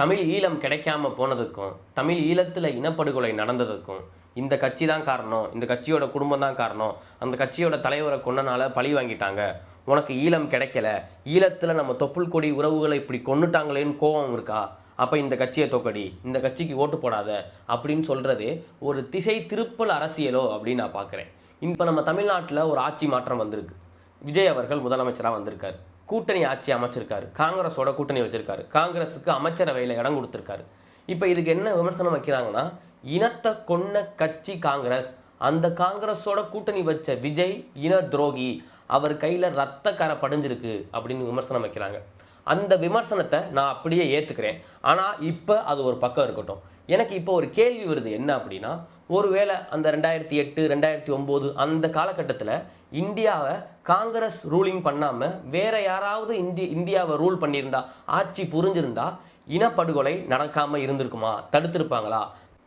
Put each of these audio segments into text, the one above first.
தமிழ் ஈழம் கிடைக்காம போனதுக்கும் தமிழ் ஈழத்தில் இனப்படுகொலை நடந்ததுக்கும் இந்த கட்சி தான் காரணம், இந்த கட்சியோட குடும்பம் தான் காரணம், அந்த கட்சியோட தலைவரை கொன்னனால பழி வாங்கிட்டாங்க, உனக்கு ஈழம் கிடைக்கல, ஈழத்தில் நம்ம தொப்புள் கொடி உறவுகளை இப்படி கொன்னுட்டாங்களேன்னு கோபம் இருக்கா, அப்போ இந்த கட்சியை தோக்கடி, இந்த கட்சிக்கு ஓட்டு போடாத அப்படின்னு சொல்கிறதே ஒரு திசை திருப்பல் அரசியலோ அப்படின்னு நான் பார்க்குறேன். இப்போ நம்ம தமிழ்நாட்டில் ஒரு ஆட்சி மாற்றம் வந்திருக்கு. விஜய் அவர்கள் முதலமைச்சராக வந்திருக்காரு, கூட்டணி ஆட்சி அமைச்சிருக்காரு, காங்கிரஸோட கூட்டணி வச்சிருக்காரு, காங்கிரஸுக்கு அமைச்சரவையில் இடம் கொடுத்துருக்காரு. இப்போ இதுக்கு என்ன விமர்சனம் வைக்கிறாங்கன்னா, இனத்தை கொன்ன கட்சி காங்கிரஸ், அந்த காங்கிரஸோட கூட்டணி வச்ச விஜய் இன துரோகி, அவர் கையில் ரத்த கரை படிஞ்சிருக்கு அப்படின்னு விமர்சனம் வைக்கிறாங்க. அந்த விமர்சனத்தை நான் அப்படியே ஏற்றுக்கிறேன். ஆனால் இப்போ அது ஒரு பக்கம் இருக்கட்டும். எனக்கு இப்போ ஒரு கேள்வி வருது, என்ன அப்படின்னா, ஒருவேளை அந்த 2008 2009 அந்த காலகட்டத்தில் இந்தியாவை காங்கிரஸ் ரூலிங் பண்ணாமல் வேற யாராவது இந்தியாவை ரூல் பண்ணியிருந்தா, ஆட்சி புரிஞ்சிருந்தா இனப்படுகொலை நடக்காமல் இருந்திருக்குமா, தடுத்திருப்பாங்களா,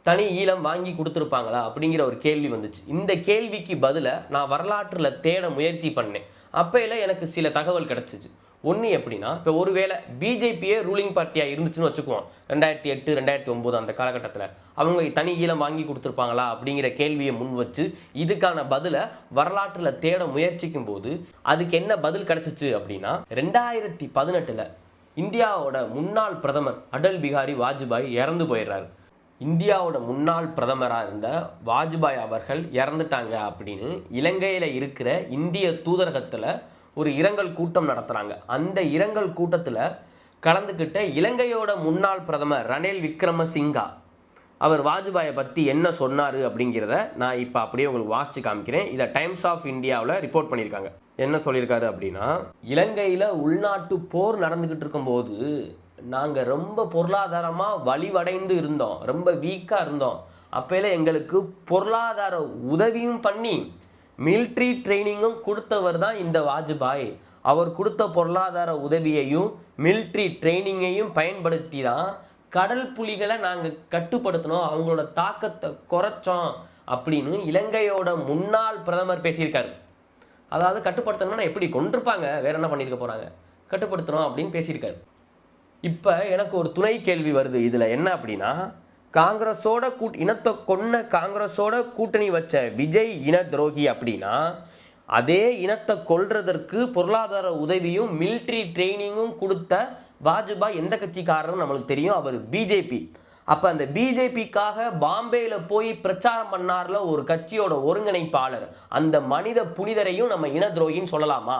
தனி ஈழம் வாங்கி கொடுத்துருப்பாங்களா அப்படிங்கிற ஒரு கேள்வி வந்துச்சு. இந்த கேள்விக்கு பதிலை நான் வரலாற்றில் தேட முயற்சி பண்ணேன். அப்பையில் எனக்கு சில தகவல் கிடச்சிச்சு. ஒன்று எப்படின்னா, இப்போ ஒருவேளை பிஜேபியே ரூலிங் பார்ட்டியாக இருந்துச்சுன்னு வச்சுக்குவோம், 2008 2009 அந்த காலகட்டத்தில் அவங்க தனி ஈழம் வாங்கி கொடுத்துருப்பாங்களா அப்படிங்கிற கேள்வியை முன் வச்சு இதுக்கான பதிலை வரலாற்றில் தேட முயற்சிக்கும் போது அதுக்கு என்ன பதில் கிடச்சிச்சு அப்படின்னா, 2018 இந்தியாவோட முன்னாள் பிரதமர் அடல் பிகாரி வாஜ்பாய் இறந்து போயிடுறாரு. இந்தியாவோட முன்னாள் பிரதமராக இருந்த வாஜ்பாய் அவர்கள் இறந்துட்டாங்க அப்படின்னு இலங்கையில் இருக்கிற இந்திய தூதரகத்தில் ஒரு இரங்கல் கூட்டம் நடத்துகிறாங்க. அந்த இரங்கல் கூட்டத்தில் கலந்துக்கிட்ட இலங்கையோட முன்னாள் பிரதமர் ரணில் விக்ரமசிங்கா அவர் வாஜ்பாயை பற்றி என்ன சொன்னார் அப்படிங்கிறத நான் இப்போ அப்படியே உங்களுக்கு வாசித்து காமிக்கிறேன். இதை டைம்ஸ் ஆஃப் இந்தியாவில் ரிப்போர்ட் பண்ணியிருக்காங்க. என்ன சொல்லியிருக்காரு அப்படின்னா, இலங்கையில் உள்நாட்டு போர் நடந்துக்கிட்டு இருக்கும்போது நாங்கள் ரொம்ப பொருளாதாரமாக வலிவடைந்து இருந்தோம், ரொம்ப வீக்காக இருந்தோம். அப்போல எங்களுக்கு பொருளாதார உதவியும் பண்ணி மிலிட்ரி ட்ரைனிங்கும் கொடுத்தவர் தான் இந்த வாஜ்பாய். அவர் கொடுத்த பொருளாதார உதவியையும் மிலிட்ரி ட்ரைனிங்கையும் பயன்படுத்தி தான் கடல் புலிகளை நாங்கள் கட்டுப்படுத்தினோம், அவங்களோட தாக்கத்தை குறைச்சோம் அப்படின்னு இலங்கையோட முன்னாள் பிரதமர் பேசியிருக்காரு. அதாவது கட்டுப்படுத்தணும்னா எப்படி கொண்டிருப்பாங்க, வேற என்ன பண்ணியிருக்க போகிறாங்க, கட்டுப்படுத்தணும் அப்படின்னு பேசியிருக்காரு. இப்போ எனக்கு ஒரு துணை கேள்வி வருது இதில். என்ன அப்படின்னா, காங்கிரஸோட இனத்தை கொன்ன காங்கிரஸோட கூட்டணி வச்ச விஜய் இன துரோகி அப்படின்னா, அதே இனத்தை கொல்றதற்கு பொருளாதார உதவியும் மிலிட்ரி ட்ரைனிங்கும் கொடுத்த வாஜ்பாய் எந்த கட்சிக்காரன்னு நம்மளுக்கு தெரியும், அவர் பிஜேபி. அப்போ அந்த பிஜேபிக்காக பாம்பேயில் போய் பிரச்சாரம் பண்ணார்ல ஒரு கட்சியோட ஒருங்கிணைப்பாளர், அந்த மனித புனிதரையும் நம்ம இன துரோகின்னு சொல்லலாமா?